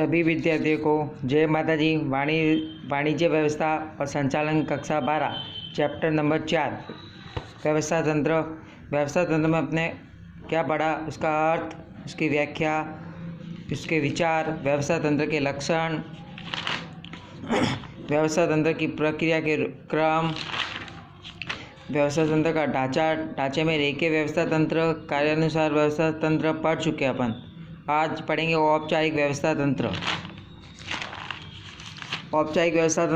सभी विद्यार्थियों को जय माता जी। वाणिज्य व्यवस्था और संचालन कक्षा 12 चैप्टर नंबर 4 व्यवस्था तंत्र। व्यवस्था तंत्र में अपने क्या पढ़ा, उसका अर्थ, उसकी व्याख्या, उसके विचार, व्यवस्था तंत्र के लक्षण, व्यवस्था तंत्र की प्रक्रिया के क्रम, व्यवस्था तंत्र का ढांचे में रेखीय व्यवस्था तंत्र, कार्यानुसार व्यवस्था तंत्र पढ़ चुके अपन। आज पढ़ेंगे औपचारिक व्यवस्था तंत्र। औपचारिक व्यवस्था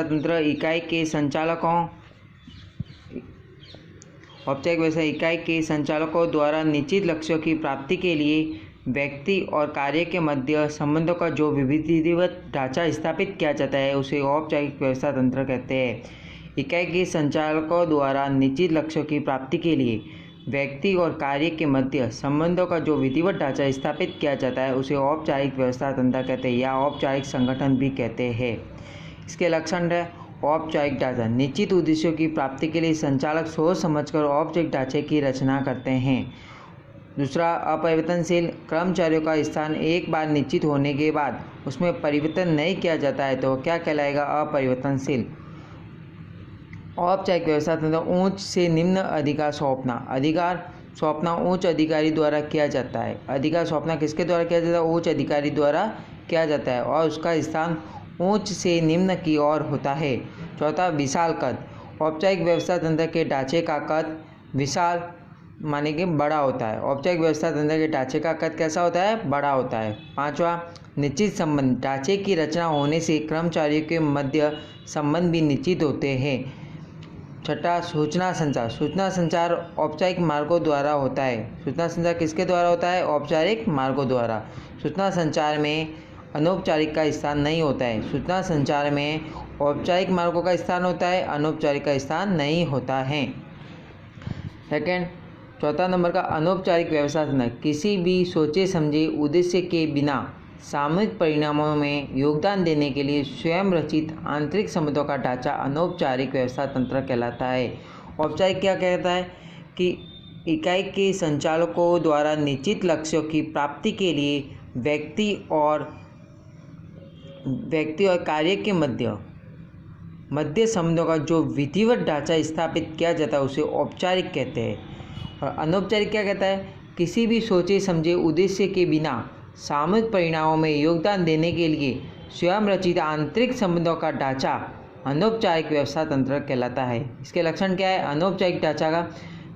तंत्र इकाई के संचालकों द्वारा निश्चित लक्ष्यों की प्राप्ति के लिए व्यक्ति और कार्य के मध्य संबंधों का जो विधिवत ढांचा स्थापित किया जाता है उसे औपचारिक व्यवस्था तंत्र कहते हैं। इकाई के संचालकों द्वारा निश्चित लक्ष्यों की प्राप्ति के लिए व्यक्ति और कार्य के मध्य संबंधों का जो विधिवत ढांचा स्थापित किया जाता है उसे औपचारिक व्यवस्था तंत्र कहते हैं या औपचारिक संगठन भी कहते हैं। इसके लक्षण है औपचारिक ढांचा। निश्चित उद्देश्यों की प्राप्ति के लिए संचालक सोच समझकर औपचारिक ढांचे की रचना करते हैं। दूसरा, अपरिवर्तनशील। कर्मचारियों का स्थान एक बार निश्चित होने के बाद उसमें परिवर्तन नहीं किया जाता है तो क्या कहलाएगा? अपरिवर्तनशील। औपचारिक व्यवस्था तंत्र उच्च से निम्न अधिकार सौंपना उच्च अधिकारी द्वारा किया जाता है। अधिकार सौंपना किसके द्वारा किया जाता है? उच्च अधिकारी द्वारा किया जाता है और उसका स्थान उच्च से निम्न की ओर होता है। चौथा, विशाल कद। औपचारिक व्यवस्था तंत्र के ढांचे का कद विशाल माने कि बड़ा होता है। औपचारिक व्यवस्था तंत्र के ढांचे का कद कैसा होता है? बड़ा होता है। पांचवा, निश्चित संबंध। ढांचे की रचना होने से कर्मचारियों के मध्य संबंध भी निश्चित होते हैं। छठा, सूचना संचार औपचारिक मार्गों द्वारा होता है। सूचना संचार किसके द्वारा होता है? औपचारिक मार्गों द्वारा। सूचना संचार में अनौपचारिक का स्थान नहीं होता है। सूचना संचार में औपचारिक मार्गों का स्थान होता है, अनौपचारिक का स्थान नहीं होता है। सेकेंड, चौथा नंबर का अनौपचारिक व्यवस्था तंत्र किसी भी सोचे समझे उद्देश्य के बिना सामूहिक परिणामों में योगदान देने के लिए स्वयं रचित आंतरिक संबंधों का ढांचा अनौपचारिक व्यवस्था तंत्र कहलाता है। औपचारिक क्या कहता है कि इकाई के संचालकों द्वारा निश्चित लक्ष्यों की प्राप्ति के लिए व्यक्ति और कार्य के मध्य संबंधों का जो विधिवत ढांचा स्थापित किया जाता है उसे औपचारिक कहते हैं। और अनौपचारिक क्या कहता है? किसी भी सोचे समझे उद्देश्य के बिना सामूहिक परिणामों में योगदान देने के लिए स्वयं रचित आंतरिक संबंधों का ढांचा अनौपचारिक व्यवस्था तंत्र कहलाता है। इसके लक्षण क्या है? अनौपचारिक ढांचा का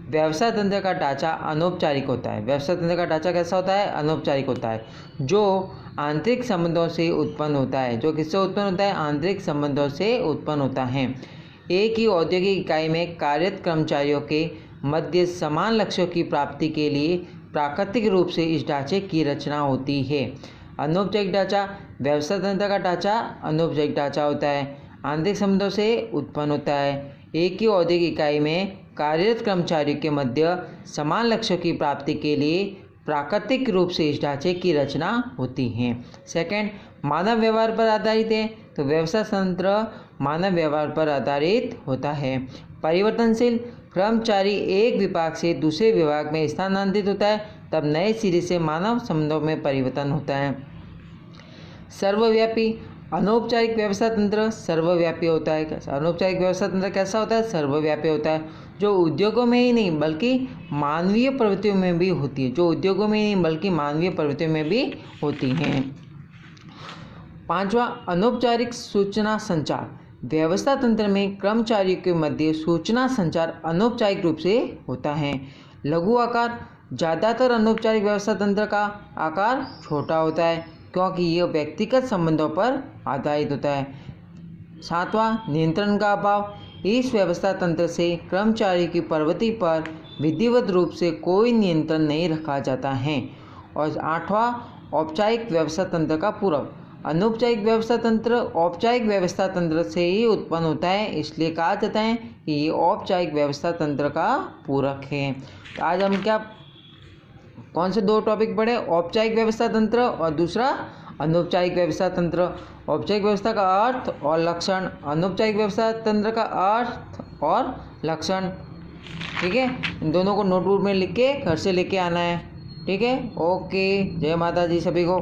व्यवस्था तंत्र का ढांचा अनौपचारिक होता है। व्यवस्था तंत्र का ढांचा कैसा होता है? अनौपचारिक होता है, जो आंतरिक संबंधों से उत्पन्न होता है। जो किससे उत्पन्न होता है? आंतरिक संबंधों से उत्पन्न होता है। एक ही औद्योगिक इकाई में कार्यरत कर्मचारियों के मध्य समान लक्ष्यों की प्राप्ति के लिए प्राकृतिक रूप से इस ढांचे की रचना होती है। अनौपचारिक ढांचा। व्यवस्था तंत्र का ढांचा अनौपचारिक ढांचा होता है, आंतरिक संबंधों से उत्पन्न होता है। एक ही औद्योगिक इकाई में कार्यरत कर्मचारियों के मध्य समान लक्ष्यों की प्राप्ति के लिए प्राकृतिक रूप से इस ढांचे की रचना होती है। सेकंड, मानव व्यवहार पर आधारित है तो व्यवस्था तंत्र मानव व्यवहार पर आधारित होता है। परिवर्तनशील। कर्मचारी एक विभाग से दूसरे विभाग में स्थानांतरित होता है तब नए सिरे से मानव संबंधों में परिवर्तन होता है। सर्वव्यापी। अनौपचारिक व्यवस्था तंत्र सर्वव्यापी होता है। अनौपचारिक व्यवस्था तंत्र कैसा होता है? सर्वव्यापी होता है, जो उद्योगों में ही नहीं बल्कि मानवीय प्रवृत्तियों में भी होती है। पांचवा, अनौपचारिक सूचना संचार। व्यवस्था तंत्र में कर्मचारियों के मध्य सूचना संचार अनौपचारिक रूप से होता है। लघु आकार। ज़्यादातर अनौपचारिक व्यवस्था तंत्र का आकार छोटा होता है क्योंकि यह व्यक्तिगत संबंधों पर आधारित होता है। सातवां, नियंत्रण का अभाव। इस व्यवस्था तंत्र से कर्मचारी की प्रवृत्ति पर विधिवत रूप से कोई नियंत्रण नहीं रखा जाता है। और आठवां, औपचारिक व्यवस्था तंत्र का पूरक। अनौपचारिक व्यवस्था तंत्र औपचारिक व्यवस्था तंत्र से ही उत्पन्न होता है, इसलिए कहा जाता है कि ये औपचारिक व्यवस्था तंत्र का पूरक है। तो आज हम कौन से दो टॉपिक पढ़े? औपचारिक व्यवस्था तंत्र और दूसरा अनौपचारिक व्यवस्था तंत्र। औपचारिक व्यवस्था का अर्थ और लक्षण, अनौपचारिक व्यवस्था तंत्र का अर्थ और लक्षण। ठीक है, इन दोनों को नोटबुक में लिख के घर से लेके आना है। ठीक है। ओके, जय माता जी सभी को।